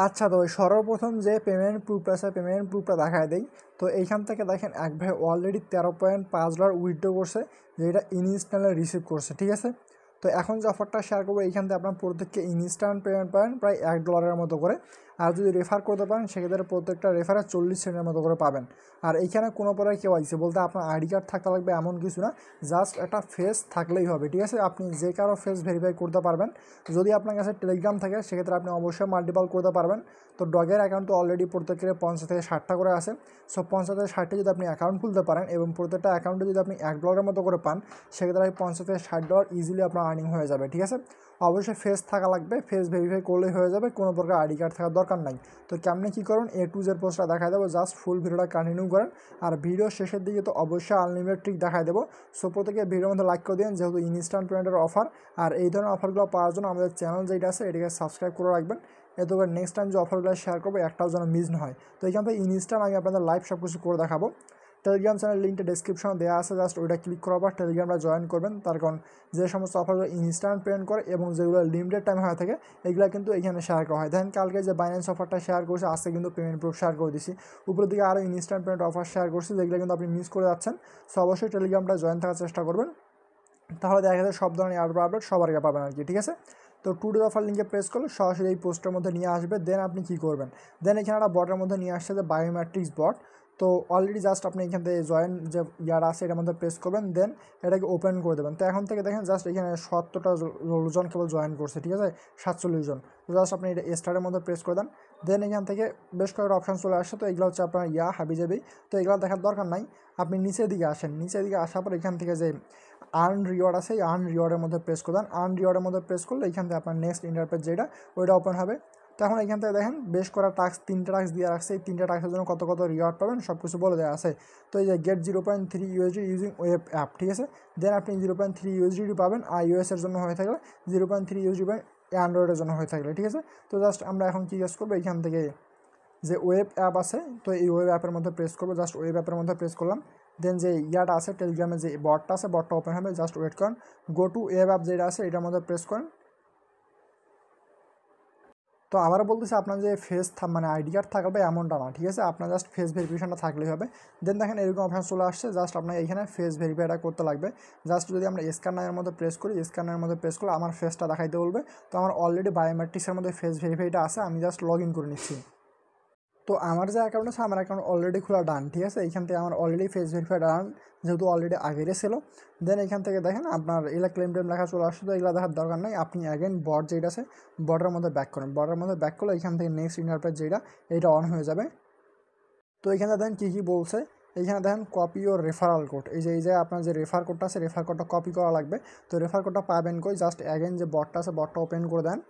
আচ্ছা, তো সর্বপ্রথম যে পেমেন্ট প্রুফটা আছে পেমেন্ট প্রুফটা দেখায় দেই। তো এইখান থেকে দেখেন এক ভাই অলরেডি $13.5 উইথড্র করছে, যেটা ইনস্ট্যান্টলি রিসিভ করছে, ঠিক আছে। তো এখন যে অফারটা শেয়ার করবো এইখান থেকে আপনার প্রত্যেককে ইনস্ট্যান্ট পেমেন্ট পাবেন প্রায় $1 মতো করে। আর যদি রেফার করতে পারেন সেক্ষেত্রে প্রত্যেকটা রেফারে 40 সেন্টের মতো করে পাবেন। আর এইখানে কোনো প্রকার কেওয়াইসি বলতে আপনার আইডি কার্ড থাকতে লাগবে এমন কিছু না, জাস্ট একটা ফেস থাকলেই হবে, ঠিক আছে। আপনি যে কারো ফেস ভেরিফাই করতে পারবেন। যদি আপনার কাছে টেলিগ্রাম থাকে সেক্ষেত্রে আপনি অবশ্যই মাল্টিপল করতে পারবেন। তো ডগের অ্যাকাউন্ট তো অলরেডি প্রত্যেকের 50 থেকে 60টা করে আছে। সো 50 থেকে 60টা যদি আপনি অ্যাকাউন্ট খুলতে পারেন এবং প্রত্যেকটা অ্যাকাউন্টে যদি আপনি $1 মতো করে পান, সেক্ষেত্রে আপনি 50 থেকে $60 ইজিলি আপনার আর্নিং হয়ে যাবে, ঠিক আছে। অবশ্যই ফেস থাকা লাগবে, ফেস ভেরিফাই করলেই হয়ে যাবে, কোনো প্রকার আইডি কার্ড থাকার দরকার নাই। তো কেমনি কী করুন A to Z পোস্টটা দেখাই দেবো, জাস্ট ফুল ভিডিওটা কন্টিনিউ করেন। আর ভিডিও শেষের দিকে তো অবশ্যই আনলিমিটেড ট্রিক দেখাই দেবো। সো প্রত্যেকে ভিডিওর মধ্যে লাইক করে দিন, যেহেতু ইনস্ট্যান্ট পেমেন্টের অফার। আর এই ধরনের অফারগুলো পাওয়ার জন্য আমাদের চ্যানেল যেটা আছে এটাকে সাবস্ক্রাইব করে রাখবেন, এতে করে নেক্সট টাইম যে অফারগুলো শেয়ার করবো একটাও যেন মিস না হয়। তো এখান থেকে ইনস্ট্যান্ট আমি আপনাদের লাইভ সব কিছু করে দেখাবো। টেলিগ্রাম চ্যানেল লিঙ্কটা ডেসক্রিপশনে দেওয়া আছে, জাস্ট ওইটা ক্লিক করার পর টেলিগ্রামটা জয়েন করবেন। তার কারণ যে সমস্ত অফারগুলো ইনস্ট্যান্ট পেমেন্ট করে এবং যেগুলো লিমিটেড টাইম হয়ে থাকে এগুলো কিন্তু এখানে শেয়ার করা হয়। দেখেন কালকে যে বাইন্যান্স অফারটা শেয়ার করছে, আজকে কিন্তু পেমেন্ট প্রুফ শেয়ার করে দিছি। উপরের দিকে আরও ইনস্ট্যান্ট পেমেন্ট অফার শেয়ার করছি, যেগুলো কিন্তু আপনি মিস করে যাচ্ছেন। সো অবশ্যই টেলিগ্রামটা জয়েন থাকার চেষ্টা করবেন, তাহলে দেখা যায় সব ধরনের আপডেট সবার আগে পাবেন আর কি, ঠিক আছে। তো টুডে অফার লিঙ্কে প্রেস করলে সরাসরি এই পোস্টের মধ্যে নিয়ে আসবে। দেন আপনি কী করবেন, দেন এখানে একটা বটের মধ্যে নিয়ে আসছে যে বায়োমেট্রিক্স বট। তো অলরেডি জাস্ট আপনি এখান থেকে জয়েন যে ইয়ার আছে এটার মধ্যে প্রেস করবেন, দেন এটাকে ওপেন করে দেবেন। তো এখন থেকে দেখেন জাস্ট এখানে 70টা জন কেবল জয়েন করছে, ঠিক আছে, 47 জন। তো জাস্ট আপনি এটা স্টারের মধ্যে প্রেস করে দেন, দেন এখান থেকে বেশ কয়েকটা অপশান চলে আসছে। তো এগুলো হচ্ছে আপনার হাবিজাবি, তো এগুলো দেখার দরকার নাই। আপনি নিচের দিকে আসেন, নিচের দিকে আসার পর এখান থেকে যে আর্ন রিওয়ার্ড আছে এই আর্ন রিওয়ার্ডের মধ্যে প্রেস করে দেন। আর্ন রিওয়ার্ডের মধ্যে প্রেস করলে এখান থেকে আপনার নেক্সট ইন্টারপেজ যেটা ওইটা ওপেন হবে। তো এখন এখান থেকে দেখেন বেশ করা টাস্ক, 3টে টাস্ক দিয়ে রাখছে, এই 3টে টাস্কের জন্য কত কত রিওয়ার্ড পাবেন সব কিছু বলে দেওয়া আছে। তো এই যে get 0.3 USD using web app, ঠিক আছে। দেন আপনি 0.3 USD পাবেন iOS এর জন্য হয়ে থাকলে, 0.3 USD পাবেন অ্যান্ড্রয়েডের জন্য হয়ে থাকলে, ঠিক আছে। তো জাস্ট আমরা এখন কী ইউজ করবো, এখান থেকে যে ওয়েব অ্যাপ আছে তো এই ওয়েব অ্যাপের মধ্যে প্রেস করবো, জাস্ট ওয়েব অ্যাপের মধ্যে প্রেস করলাম। দেন যে ইয়াটা আছে টেলিগ্রামে যে বটটা আছে বটটা ওপেন হবে, জাস্ট ওয়েট করেন। গো টু ওয়েব অ্যাপ যেটা আছে এটার মধ্যে প্রেস করেন। তো আবারও বলতেছে আপনার যে ফেস মানে আইডি কার্ড থাকবে এমনটা না, ঠিক আছে, আপনার জাস্ট ফেস ভেরিফিকেশনটা থাকলেই হবে। দেন দেখেন এরকম অপশান চলে আসছে, জাস্ট আপনার এখানে ফেস ভেরিফাইটা করতে লাগবে। জাস্ট যদি আমরা স্ক্যানারের মধ্যে প্রেস করি, স্ক্যানারের মধ্যে প্রেস করলে আমার ফেসটা দেখাইতে বলবে। তো আমার অলরেডি বায়োমেট্রিক্সের মধ্যে ফেস ভেরিফাইটা আছে, আমি জাস্ট লগ ইন করে নিচ্ছি। তো আমার যে অ্যাকাউন্ট আছে আমার অ্যাকাউন্ট অলরেডি খোলা ডান, ঠিক আছে। এইখান থেকে আমার অলরেডি ফেস ভেরিফাই ডান, যেহেতু অলরেডি আগের ছিল। দেন এখান থেকে দেখেন আপনার এগুলা ক্লেম টেম লেখা চলে আসছে, তো এগুলো দেখার দরকার নেই। আপনি অ্যাগেন বট যেটা আছে বটের মধ্যে ব্যাক করেন, বটের মধ্যে ব্যাক করলে এখান থেকে নেক্সট ইন্টারপ্রেট যেটা এটা অন হয়ে যাবে। তো এখানে দেখেন কী কী বলছে, এইখানে দেখেন কপি ও রেফারাল কোড, এই যে আপনার যে রেফার কোডটা আছে রেফার কোডটা কপি করা লাগবে। তো রেফার কোডটা পাবেন কই, জাস্ট অ্যাগেন যে বটটা আছে বটটা ওপেন করে দেন।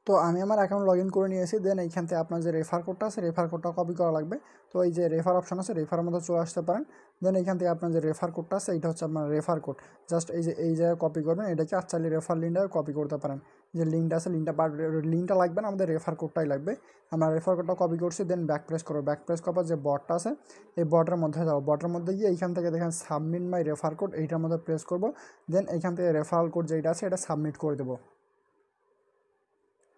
তো আমি আমার অ্যাকাউন্ট লগ ইন করে নিয়েছি। দেন এইখান থেকে আপনার যে রেফার কোডটা আছে রেফার কোডটা কপি করা লাগবে। তো এই যে রেফার অপশন আছে রেফারের মধ্যে চলে আসতে পারেন। দেন এইখান থেকে আপনার যে রেফার কোডটা আছে এইটা হচ্ছে আপনার রেফার কোড, জাস্ট এই জায়গায় কপি করবেন এটাকে, আর চাইলে রেফার লিঙ্কটা কপি করতে পারেন। যে লিঙ্কটা আছে লিঙ্কটা লাগবে না, আমাদের রেফার কোডটাই লাগবে। আমরা রেফার কোডটা কপি করছি, দেন ব্যাক প্রেস করবো, ব্যাক প্রেস করার যে বটটা আছে এই বটের মধ্যে যাবো, বটের মধ্যে গিয়ে এইখান থেকে দেখেন সাবমিট মাই রেফার কোড এইটার মধ্যে প্রেস করবো। দেন এইখান থেকে রেফারাল কোড যেটা আছে এটা সাবমিট করে দেবো।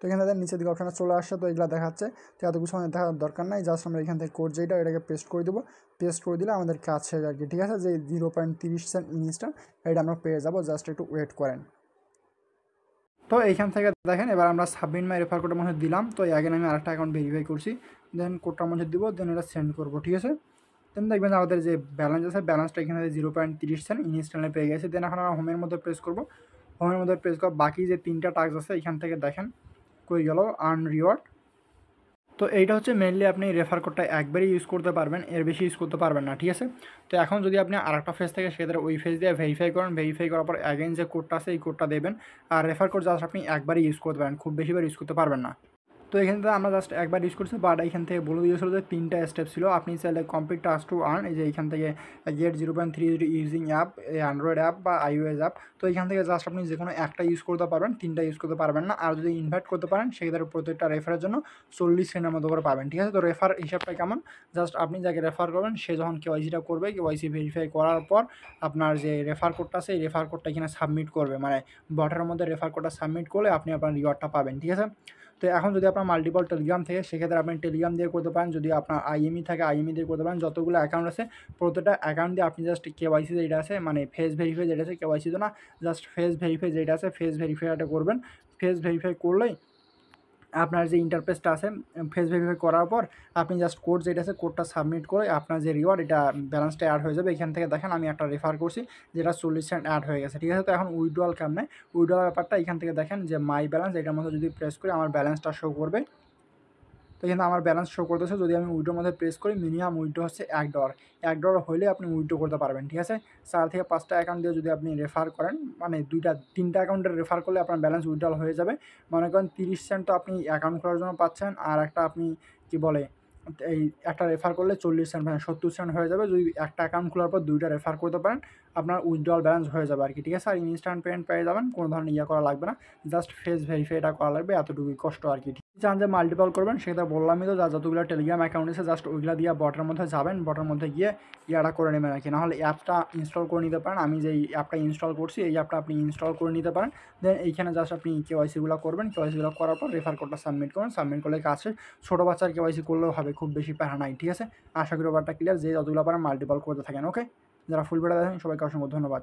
তো এখানে নিচের দিকে অপশানটা চলে আসছে, তো এগুলো দেখাচ্ছে। তো এত কিছু আমাদের দেখার দরকার নাই, জাস্ট আমরা এখান থেকে কোড যেটা এটাকে পেস্ট করে দেবো। পেস্ট করে দিলে আমাদের কাজ শেষ আর কি, ঠিক আছে। যে 0.30 সেন্ট ইনস্ট্যান্ট এটা আমরা পেয়ে যাবো, জাস্ট একটু ওয়েট করেন। তো এইখান থেকে দেখেন এবার আমরা সাবমিট মাই রেফার কোডের মধ্যে দিলাম। তো আগেন আমি আরেকটা অ্যাকাউন্ট ভেরিফাই করছি, দেন কোডটার মধ্যে দিব, দেন এটা সেন্ড করবো, ঠিক আছে। দেন দেখবেন আমাদের যে ব্যালেন্স আছে ব্যালেন্সটা এখানে 0.30 সেন্ট ইনস্ট্যান্টে পেয়ে গেছে। দেন এখন আমরা হোমের মধ্যে প্রেস করবো, হোমের মধ্যে প্রেস করবো, বাকি যে 3টা টাস্ক আছে এখান থেকে দেখেন কই গেল আর্ন রিওয়ার্ড। তো এইটা হচ্ছে মেনলি আপনি রেফার কোডটা একবারই ইউজ করতে পারবেন, এর বেশি ইউজ করতে পারবেন না, ঠিক আছে। তো এখন যদি আপনি আরেকটা ফেজ থেকে সেক্ষেত্রে ওই ফেজ দিয়ে ভেরিফাই করেন, ভেরিফাই করার পর অ্যাগেন যে কোডটা আছে এই কোডটা দেবেন। আর রেফার কোড জাস্ট আপনি একবারই ইউজ করতে পারেন, খুব বেশিবার ইউজ করতে পারবেন না। তো এখান থেকে আমরা জাস্ট একবার ইউজ করছি, বাট এখান থেকে বলে দিয়েছিল যে 3টা স্টেপ ছিল। আপনি চাইলে কমপ্লিট টাস্ক টু আর্ন, এই যে এখান থেকে get 0.3 using app, android app বা iOS অ্যাপ। তো এখান থেকে জাস্ট আপনি যে কোনো একটা ইউজ করতে পারবেন, 3টা ইউজ করতে পারবেন না। আর যদি ইনভাইট করতে পারেন সেক্ষেত্রে প্রত্যেকটা রেফারের জন্য 40 সেন্টের মতো করে পাবেন, ঠিক আছে। তো রেফার হিসাবটা কেমন, জাস্ট আপনি যাকে রেফার করবেন সে যখন কেওয়াইসিটা করবে, কেওয়াইসি ভেরিফাই করার পর আপনার যে রেফার কোডটা আছে এই রেফার কোডটা এখানে সাবমিট করবে, মানে বটের মধ্যে রেফার কোডটা সাবমিট করলে আপনি আপনার রিওয়ার্ডটা পাবেন, ঠিক আছে। তো এখন যদি আপনার মাল্টিপল টেলিগ্রাম থেকে সেক্ষেত্রে আপনি টেলিগ্রাম দিয়ে করতে পারেন, যদি আপনার আইএমই থাকে আইএমই দিয়ে করতে পারেন। যতগুলো অ্যাকাউন্ট আছে প্রত্যেকটা অ্যাকাউন্ট দিয়ে আপনি জাস্ট কেওয়াইসি যেটা আছে মানে ফেস ভেরিফাই যেটা আছে, কেওয়াইসি তো না, জাস্ট ফেস ভেরিফাই যেটা আছে ফেস ভেরিফাইটা করবেন। ফেস ভেরিফাই করলেই আপনার যে ইন্টারফেসটা আছে ফেস ভেরিফাই করার পর আপনি জাস্ট কোড যেটা আছে কোডটা সাবমিট করে আপনার যে রিওয়ার্ড এটা ব্যালেন্সটা অ্যাড হয়ে যাবে। এখান থেকে দেখেন আমি একটা রেফার করছি যেটা 40 সেন্ট অ্যাড হয়ে গেছে, ঠিক আছে। তো এখন উইথড্রয়াল কেমনে, উইথড্রয়াল ব্যাপারটা এখান থেকে দেখেন যে মাই ব্যালেন্স এটার মধ্যে যদি প্রেস করি আমার ব্যালেন্সটা শো করবে। তো এখানে আমার ব্যালেন্স শো করতেছে। যদি আমি উইথড্রোর মধ্যে প্রেস করি মিনিমাম উইথড্রো হচ্ছে $1, $1 হলে আপনি উইথড্রো করতে পারবেন, ঠিক আছে। 4 থেকে 5টা অ্যাকাউন্ট দিয়ে যদি আপনি রেফার করেন মানে 3টা অ্যাকাউন্টের রেফার করলে আপনার ব্যালেন্স উইথড্রল হয়ে যাবে। মনে করেন 30 সেন্ট তো আপনি অ্যাকাউন্ট খোলার জন্য পাচ্ছেন, আর একটা আপনি কি বলে এই একটা রেফার করলে 40 সেন্ট মানে 70 সেন্ট হয়ে যাবে। যদি একটা অ্যাকাউন্ট খোলার পর 2টা রেফার করতে পারেন আপনার উইথড্রল ব্যালেন্স হয়ে যাবে আর কি, ঠিক আছে। আর ইনস্ট্যান্ট পেমেন্ট পেয়ে যাবেন, কোনো ধরনের করা লাগবে না, জাস্ট ফেস ভেরিফাইটা করা লাগবে, এতটুকুই কষ্ট আর কি। চান যে মাল্টিপল করবেন সেটা বললামই তো, যতগুলো টেলিগ্রাম অ্যাকাউন্ট আছে জাস্ট ওইগুলো দিয়ে বটের মধ্যে যাবেন, বটের মধ্যে গিয়ে ইয়াটা করে নেবেন আর কি। নাহলে অ্যাপটা ইনস্টল করে নিতে পারেন, আমি যেই অ্যাপটা ইনস্টল করছি এই অ্যাপটা আপনি ইনস্টল করে নিতে পারেন। দেন এইখানে জাস্ট আপনি কেওয়াইসিগুলো করবেন, কেওয়াইসিগুলো করার পর রেফার কোডটা সাবমিট করবেন, সাবমিট করলে কাছে ছোটো বাচ্চার কেওয়াইসি করলেও হবে, খুব বেশি প্যারা নাই, ঠিক আছে। আশা করি ব্যাপারটা ক্লিয়ার, যে যতগুলো পারেন মাল্টিপল করতে থাকেন, ওকে। যারা ফুল ভিডিও দেখেন সবাইকে অসংখ্য ধন্যবাদ।